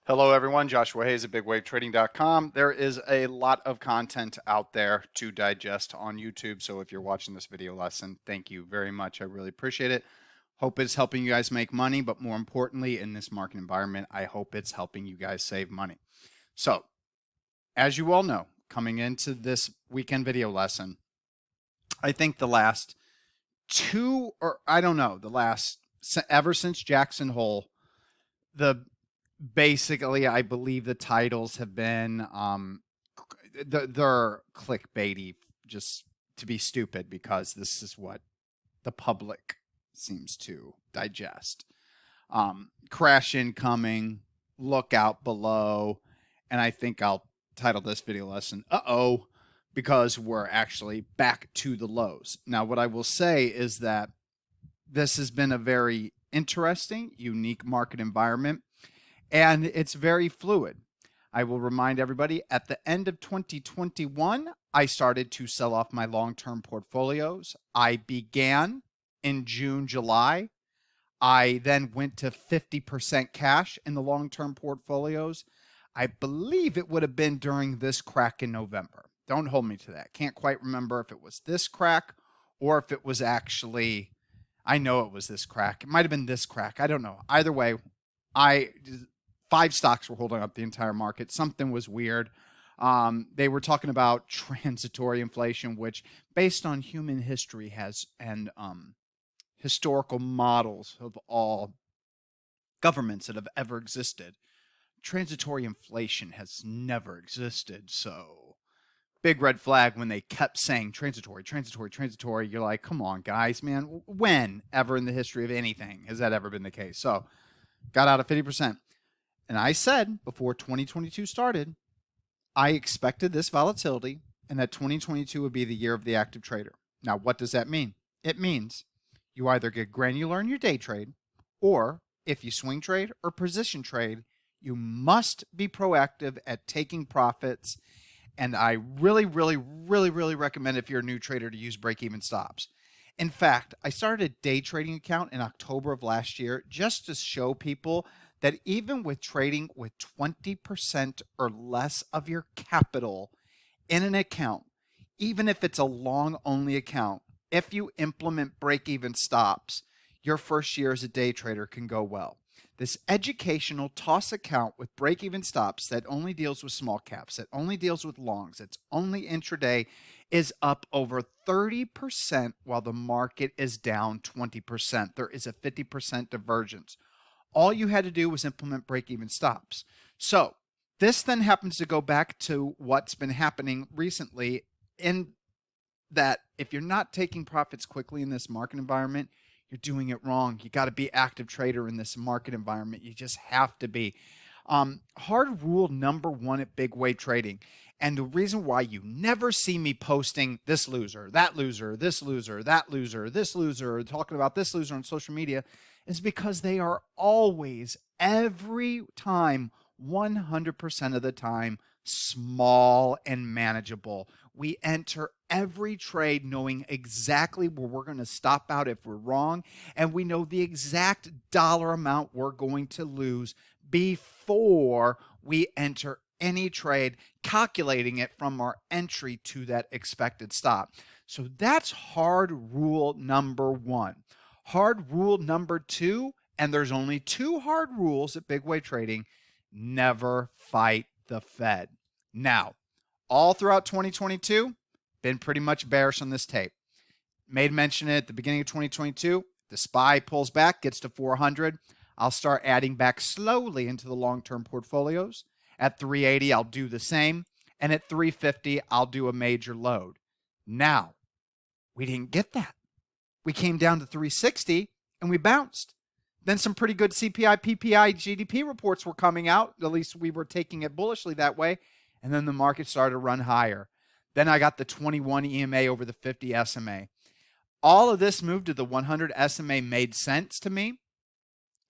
Hello everyone, Joshua Hayes at BigWaveTrading.com. There is a lot of content out there to digest on YouTube, so if you're watching this video lesson, thank you very much. I really appreciate it. Hope it's helping you guys make money, but more importantly, in this market environment, I hope it's helping you guys save money. So, as you all know, coming into this weekend video lesson, I think the last ever since Jackson Hole, basically, I believe the titles have been they're clickbaity just to be stupid because this is what the public seems to digest. Crash incoming, look out below, and I think I'll title this video lesson, uh-oh, because we're actually back to the lows. Now, what I will say is that this has been a very interesting, unique market environment, and it's very fluid. I will remind everybody, at the end of 2021, I started to sell off my long-term portfolios. I began in June, July. I then went to 50% cash in the long-term portfolios. I believe it would have been during this crack in November. Don't hold me to that. Can't quite remember if it was this crack or if it was actually, I know it was this crack. It might have been this crack. I don't know. Either way, 5 stocks were holding up the entire market. Something was weird. They were talking about transitory inflation, which, based on human history, and historical models of all governments that have ever existed, transitory inflation has never existed. So, big red flag when they kept saying transitory, transitory, transitory. You're like, come on, guys, man. When ever in the history of anything has that ever been the case? So, got out of 50%. And I said before 2022 started, I expected this volatility and that 2022 would be the year of the active trader. Now, what does that mean? It means you either get granular in your day trade, or if you swing trade or position trade, you must be proactive at taking profits. And I really recommend, if you're a new trader, to use break-even stops. In fact, I started a day trading account in October of last year just to show people that even with trading with 20% or less of your capital in an account, even if it's a long-only account, if you implement break-even stops, your first year as a day trader can go well. This educational toss account with break-even stops that only deals with small caps, that only deals with longs, that's only intraday, is up over 30% while the market is down 20%. There is a 50% divergence. All you had to do was implement break-even stops. So this then happens to go back to what's been happening recently, in that if you're not taking profits quickly in this market environment, you're doing it wrong. You got to be active trader in this market environment. You just have to be. Hard rule number 1 at big wave trading, and the reason why you never see me posting this loser, that loser, this loser, that loser, this loser, talking about this loser on social media, is because they are always, every time, 100% of the time, small and manageable. We enter every trade knowing exactly where we're going to stop out if we're wrong, and we know the exact dollar amount we're going to lose before we enter any trade, calculating it from our entry to that expected stop. So that's hard rule number 1. Hard rule number 2, and there's only 2 hard rules at big wave trading: never fight the Fed. Now, all throughout 2022, been pretty much bearish on this tape. Made mention at the beginning of 2022, the SPY pulls back, gets to 400. I'll start adding back slowly into the long-term portfolios. At 380, I'll do the same. And at 350, I'll do a major load. Now, we didn't get that. We came down to 360 and we bounced. Then some pretty good CPI, PPI, GDP reports were coming out. At least we were taking it bullishly that way. And then the market started to run higher. Then I got the 21 EMA over the 50 SMA. All of this move to the 100 SMA made sense to me.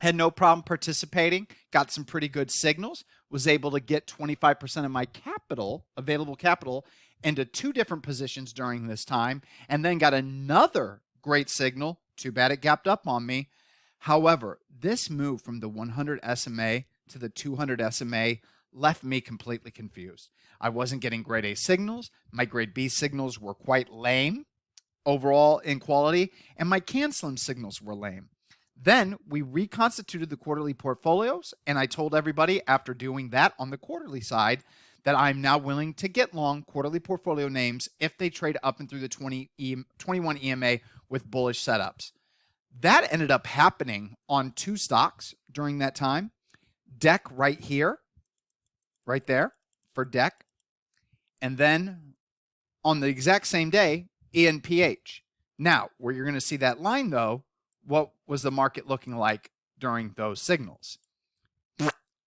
Had no problem participating. Got some pretty good signals. Was able to get 25% of my capital, available capital, into 2 different positions during this time. And then got another great signal. Too bad it gapped up on me. However, this move from the 100 SMA to the 200 SMA left me completely confused. I wasn't getting grade A signals. My grade B signals were quite lame overall in quality, and my CAN-SLIM signals were lame. Then we reconstituted the quarterly portfolios, and I told everybody after doing that on the quarterly side that I'm now willing to get long quarterly portfolio names if they trade up and through the 21 EMA with bullish setups. That ended up happening on 2 stocks during that time. DEC right here, right there for DEC. And then on the exact same day, ENPH. Now, where you're going to see that line though, what was the market looking like during those signals?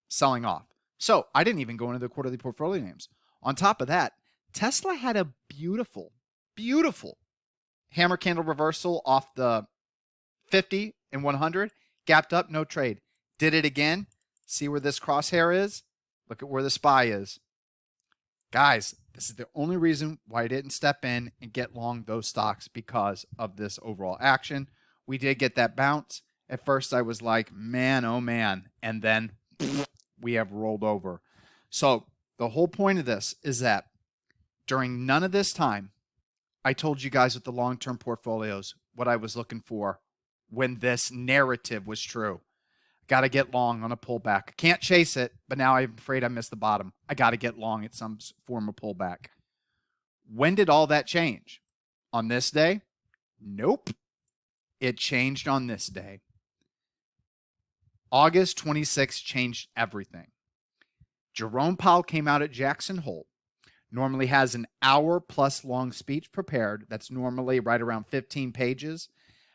Selling off. So I didn't even go into the quarterly portfolio names. On top of that, Tesla had a beautiful, beautiful hammer candle reversal off the 50 and 100, gapped up, no trade. Did it again. See where this crosshair is? Look at where the SPY is. Guys, this is the only reason why I didn't step in and get long those stocks, because of this overall action. We did get that bounce. At first, I was like, man, oh man. And then we have rolled over. So the whole point of this is that during none of this time, I told you guys with the long-term portfolios what I was looking for when this narrative was true. Got to get long on a pullback. I can't chase it, but now I'm afraid I missed the bottom. I got to get long at some form of pullback. When did all that change? On this day? Nope. It changed on this day. August 26th changed everything. Jerome Powell came out at Jackson Hole. Normally has an hour plus long speech prepared. That's normally right around 15 pages.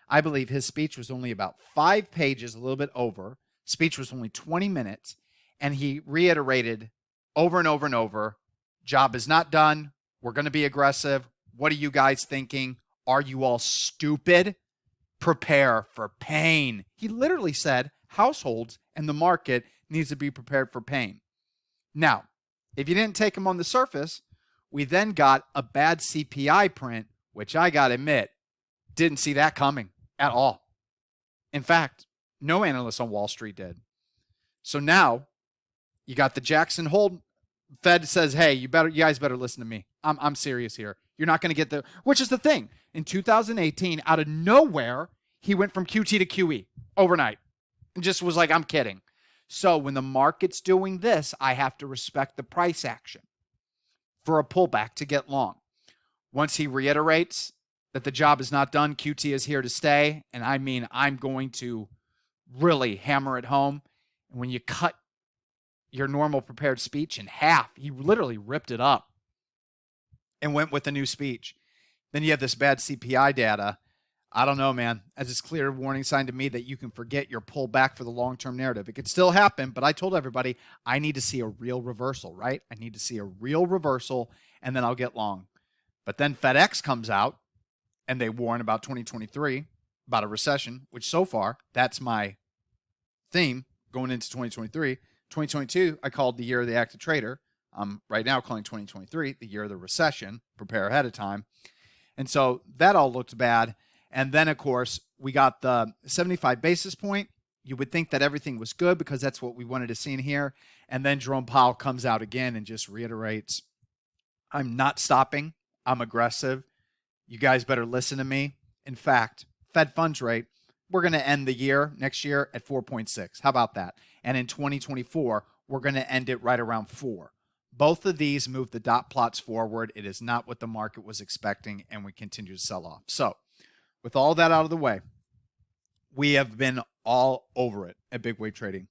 I believe his speech was only about 5 pages, a little bit over. Speech was only 20 minutes. And he reiterated over and over and over, job is not done. We're going to be aggressive. What are you guys thinking? Are you all stupid? Prepare for pain. He literally said households and the market needs to be prepared for pain. Now, if you didn't take him on the surface, we then got a bad CPI print, which I got to admit, didn't see that coming at all. In fact, no analyst on Wall Street did. So now you got the Jackson Hole. Fed says, hey, you guys better listen to me. I'm serious here. You're not going to get the, which is the thing. In 2018, out of nowhere, he went from QT to QE overnight and just was like, I'm kidding. So when the market's doing this, I have to respect the price action for a pullback to get long. Once he reiterates that the job is not done, QT is here to stay, and I mean, I'm going to really hammer it home. And when you cut your normal prepared speech in half, he literally ripped it up and went with a new speech. Then you have this bad CPI data. I don't know, man. That's just clear warning sign to me that you can forget your pullback for the long-term narrative. It could still happen, but I told everybody I need to see a real reversal, right? I need to see a real reversal, and then I'll get long. But then FedEx comes out, and they warn about 2023, about a recession, which so far, that's my theme going into 2023. 2022, I called the year of the active trader. I'm right now calling 2023 the year of the recession. Prepare ahead of time. And so that all looked bad. And then, of course, we got the 75 basis point. You would think that everything was good because that's what we wanted to see in here. And then Jerome Powell comes out again and just reiterates, I'm not stopping. I'm aggressive. You guys better listen to me. In fact, Fed funds rate, we're going to end the year next year at 4.6. How about that? And in 2024, we're going to end it right around 4. Both of these move the dot plots forward. It is not what the market was expecting, and we continue to sell off. So with all that out of the way, we have been all over it at Big Wave Trading.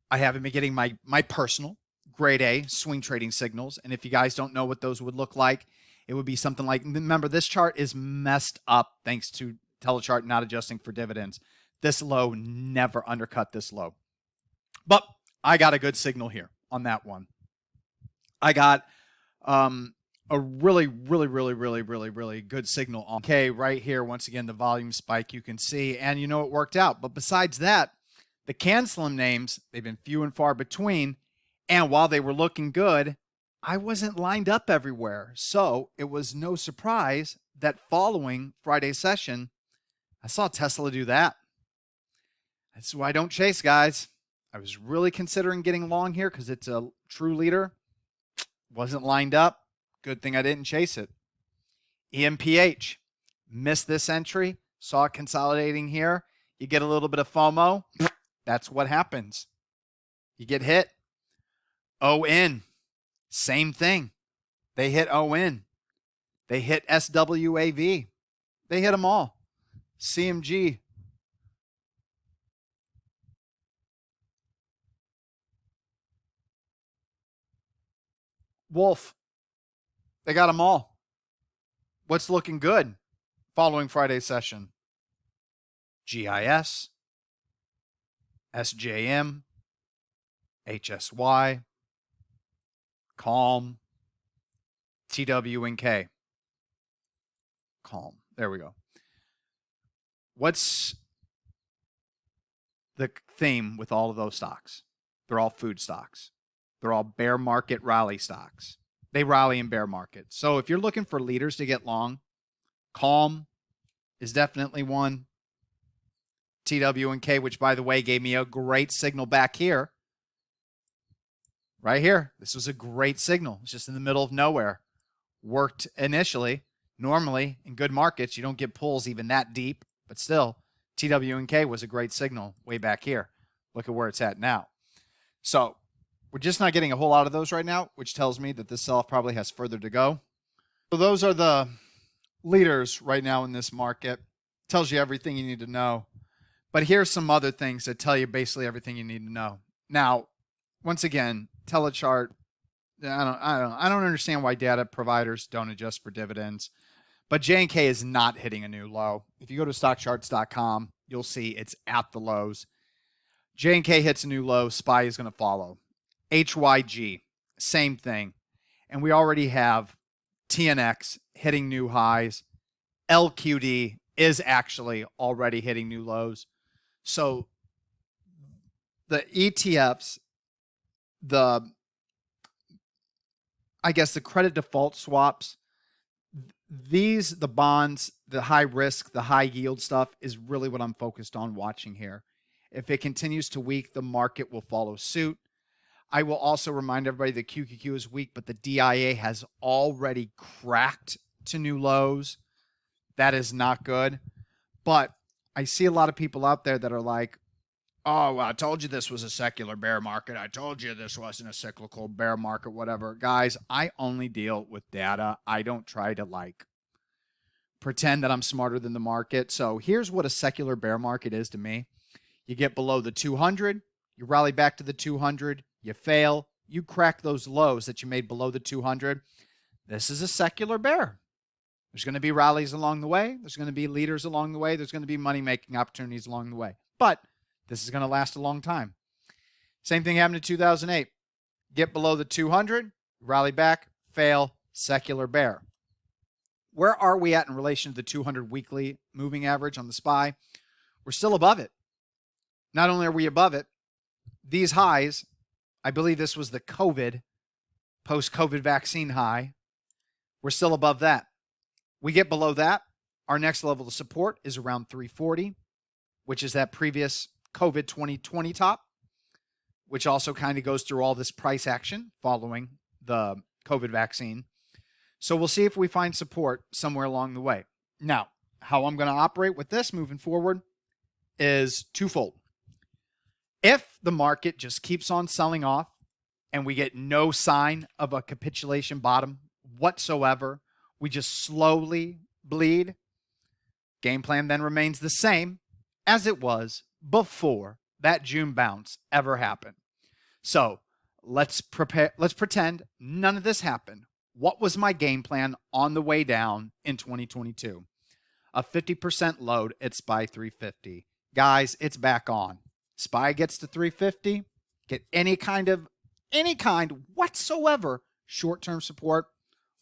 I haven't been getting my personal grade A swing trading signals. And if you guys don't know what those would look like, it would be something like, remember, this chart is messed up thanks to Telechart not adjusting for dividends. This low never undercut this low. But I got a good signal here on that one. I got a really good signal on okay right here. Once again, the volume spike you can see, and you know it worked out. But besides that, the CAN-SLIM names, they've been few and far between. And while they were looking good, I wasn't lined up everywhere. So it was no surprise that following Friday's session, I saw Tesla do that. That's why I don't chase, guys. I was really considering getting long here because it's a true leader. Wasn't lined up. Good thing I didn't chase it. ENPH, missed this entry. Saw it consolidating here. You get a little bit of FOMO. That's what happens. You get hit. ON, same thing. They hit ON. They hit SWAV. They hit them all. CMG. Wolf. They got them all. What's looking good following Friday's session? GIS, SJM, HSY, Calm, TWNK. Calm. There we go. What's the theme with all of those stocks? They're all food stocks. They're all bear market rally stocks. They rally in bear markets. So if you're looking for leaders to get long, Calm is definitely one. TWNK, which, by the way, gave me a great signal back here. Right here. This was a great signal. It's just in the middle of nowhere. Worked initially. Normally, in good markets, you don't get pulls even that deep. But still, TWNK was a great signal way back here. Look at where it's at now. So we're just not getting a whole lot of those right now, which tells me that this sell-off probably has further to go. So those are the leaders right now in this market. Tells you everything you need to know. But here's some other things that tell you basically everything you need to know. Now, once again, telechart. I don't understand why data providers don't adjust for dividends. But J&K is not hitting a new low. If you go to stockcharts.com, you'll see it's at the lows. J&K hits a new low. SPY is going to follow. HYG, same thing. And we already have TNX hitting new highs. LQD is actually already hitting new lows. So the ETFs, the credit default swaps, the bonds, the high risk, the high yield stuff is really what I'm focused on watching here. If it continues to weak, the market will follow suit. I will also remind everybody that QQQ is weak, but the DIA has already cracked to new lows. That is not good. But I see a lot of people out there that are like, oh, well, I told you this was a secular bear market. I told you this wasn't a cyclical bear market, whatever. Guys, I only deal with data. I don't try to pretend that I'm smarter than the market. So here's what a secular bear market is to me. You get below the 200, you rally back to the 200, you fail, you crack those lows that you made below the 200. This is a secular bear. There's going to be rallies along the way. There's going to be leaders along the way. There's going to be money-making opportunities along the way. But this is going to last a long time. Same thing happened in 2008. Get below the 200, rally back, fail, secular bear. Where are we at in relation to the 200 weekly moving average on the SPY? We're still above it. Not only are we above it, these highs, I believe this was the post-COVID vaccine high. We're still above that. We get below that, our next level of support is around 340, which is that previous COVID 2020 top, which also kind of goes through all this price action following the COVID vaccine. So we'll see if we find support somewhere along the way. Now, how I'm going to operate with this moving forward is twofold. If the market just keeps on selling off and we get no sign of a capitulation bottom whatsoever, we just slowly bleed, game plan then remains the same as it was before that June bounce ever happened. So let's pretend none of this happened. What was my game plan on the way down in 2022? A 50% load at SPY 350. Guys, it's back on. SPY gets to 350, get any kind whatsoever short-term support,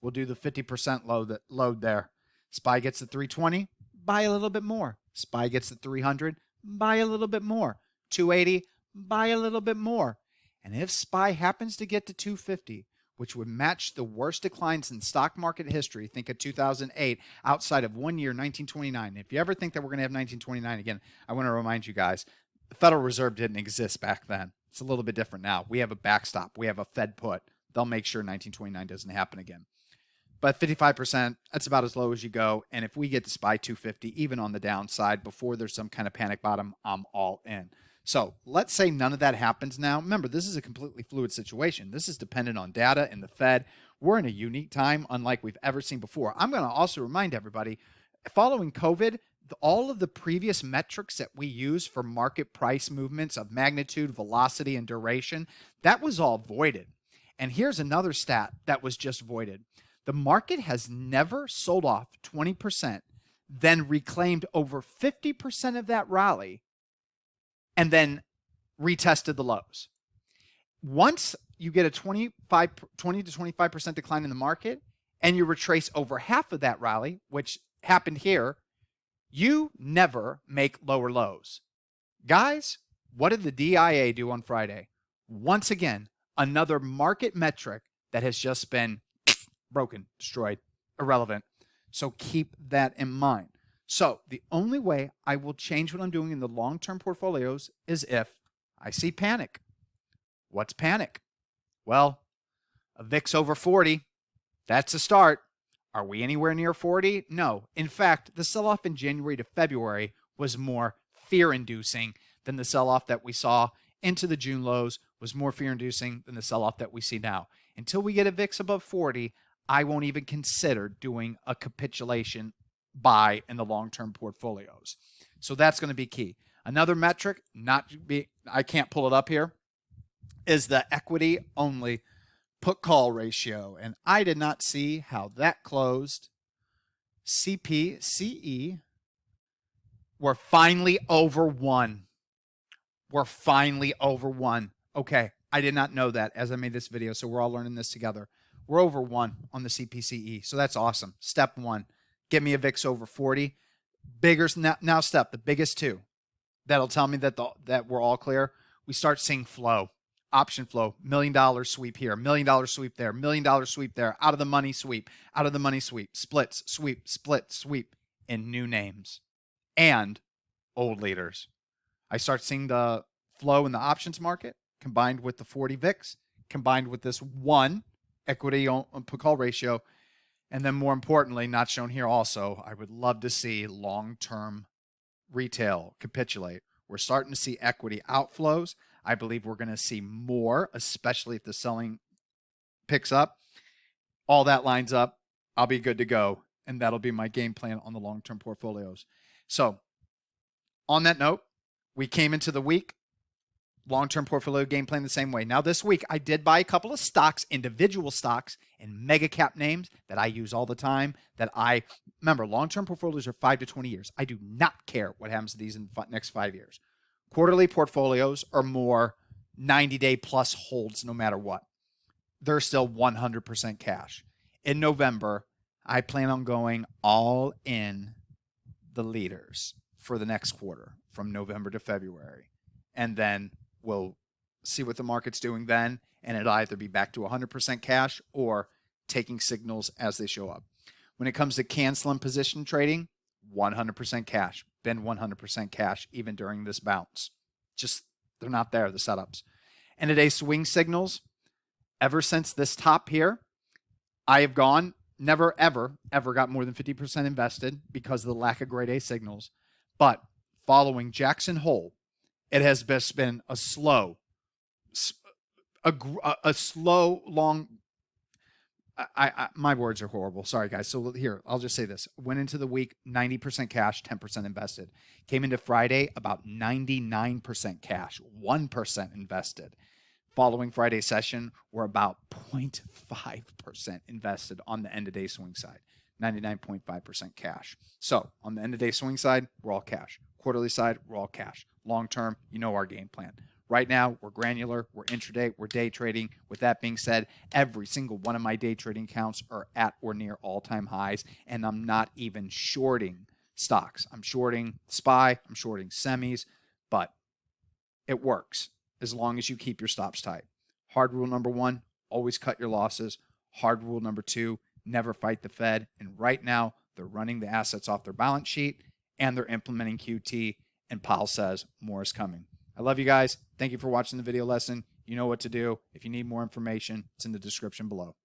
we'll do the 50% load there. SPY gets to 320, buy a little bit more. SPY gets to 300, buy a little bit more. 280, buy a little bit more. And if SPY happens to get to 250, which would match the worst declines in stock market history, think of 2008, outside of 1 year, 1929. If you ever think that we're going to have 1929 again, I want to remind you guys, The Federal Reserve didn't exist back then. It's a little bit different now. We have a backstop. We have a Fed put. They'll make sure 1929 doesn't happen again. But 55%, that's about as low as you go. And if we get to SPY 250, even on the downside, before there's some kind of panic bottom, I'm all in. So let's say none of that happens now. Remember, this is a completely fluid situation. This is dependent on data and the Fed. We're in a unique time, unlike we've ever seen before. I'm going to also remind everybody, following COVID, all of the previous metrics that we use for market price movements of magnitude, velocity, and duration, that was all voided. And here's another stat that was just voided. The market has never sold off 20%, then reclaimed over 50% of that rally, and then retested the lows. Once you get a 20 to 25% decline in the market, and you retrace over half of that rally, which happened here, you never make lower lows. Guys, what did the DIA do on Friday? Once again, another market metric that has just been broken, destroyed, irrelevant. So keep that in mind. So the only way I will change what I'm doing in the long-term portfolios is if I see panic. What's panic? Well, a VIX over 40, that's a start. Are we anywhere near 40? No. In fact, the sell-off in January to February was more fear-inducing than the sell-off that we saw into the June lows, was more fear-inducing than the sell-off that we see now. Until we get a VIX above 40, I won't even consider doing a capitulation buy in the long-term portfolios. So that's going to be key. Another metric, I can't pull it up here, is the equity only put call ratio. And I did not see how that closed. CPCE, we're finally over 1. We're finally over 1. Okay, I did not know that as I made this video, so we're all learning this together. We're over 1 on the CPCE, so that's awesome. Step 1, get me a VIX over 40. Now step, the biggest two. That'll tell me that we're all clear. We start seeing flow, option flow, $1 million sweep here, $1 million sweep there, $1 million sweep there, out of the money sweep, out of the money sweep, splits, sweep, split, sweep, in new names and old leaders. I start seeing the flow in the options market combined with the 40 VIX, combined with this 1 equity on put call ratio. And then more importantly, not shown here also, I would love to see long-term retail capitulate. We're starting to see equity outflows. I believe we're going to see more, especially if the selling picks up. All that lines up, I'll be good to go. And that'll be my game plan on the long-term portfolios. So on that note, we came into the week, long-term portfolio game plan the same way. Now this week, I did buy a couple of stocks, individual stocks and mega cap names that I use all the time. Remember, long-term portfolios are 5 to 20 years. I do not care what happens to these in the next 5 years. Quarterly portfolios are more 90-day plus holds no matter what. They're still 100% cash. In November, I plan on going all in the leaders for the next quarter from November to February. And then we'll see what the market's doing then, and it'll either be back to 100% cash or taking signals as they show up. When it comes to canceling position trading, 100% cash. Been 100% cash even during this bounce. Just, they're not there, the setups. And today, swing signals, ever since this top here, I have gone, never, ever got more than 50% invested because of the lack of grade A signals. But following Jackson Hole, it has just been a slow, long. My words are horrible. Sorry, guys. So here, I'll just say this. Went into the week 90% cash, 10% invested. Came into Friday about 99% cash, 1% invested. Following Friday session, we're about 0.5% invested on the end-of-day swing side, 99.5% cash. So on the end-of-day swing side, we're all cash. Quarterly side, we're all cash. Long term, you know our game plan. Right now, we're granular, we're intraday, we're day trading. With that being said, every single one of my day trading accounts are at or near all-time highs, and I'm not even shorting stocks. I'm shorting SPY, I'm shorting semis, but it works as long as you keep your stops tight. Hard rule number 1, always cut your losses. Hard rule number 2, never fight the Fed. And right now, they're running the assets off their balance sheet, and they're implementing QT, and Powell says more is coming. I love you guys. Thank you for watching the video lesson. You know what to do. If you need more information, it's in the description below.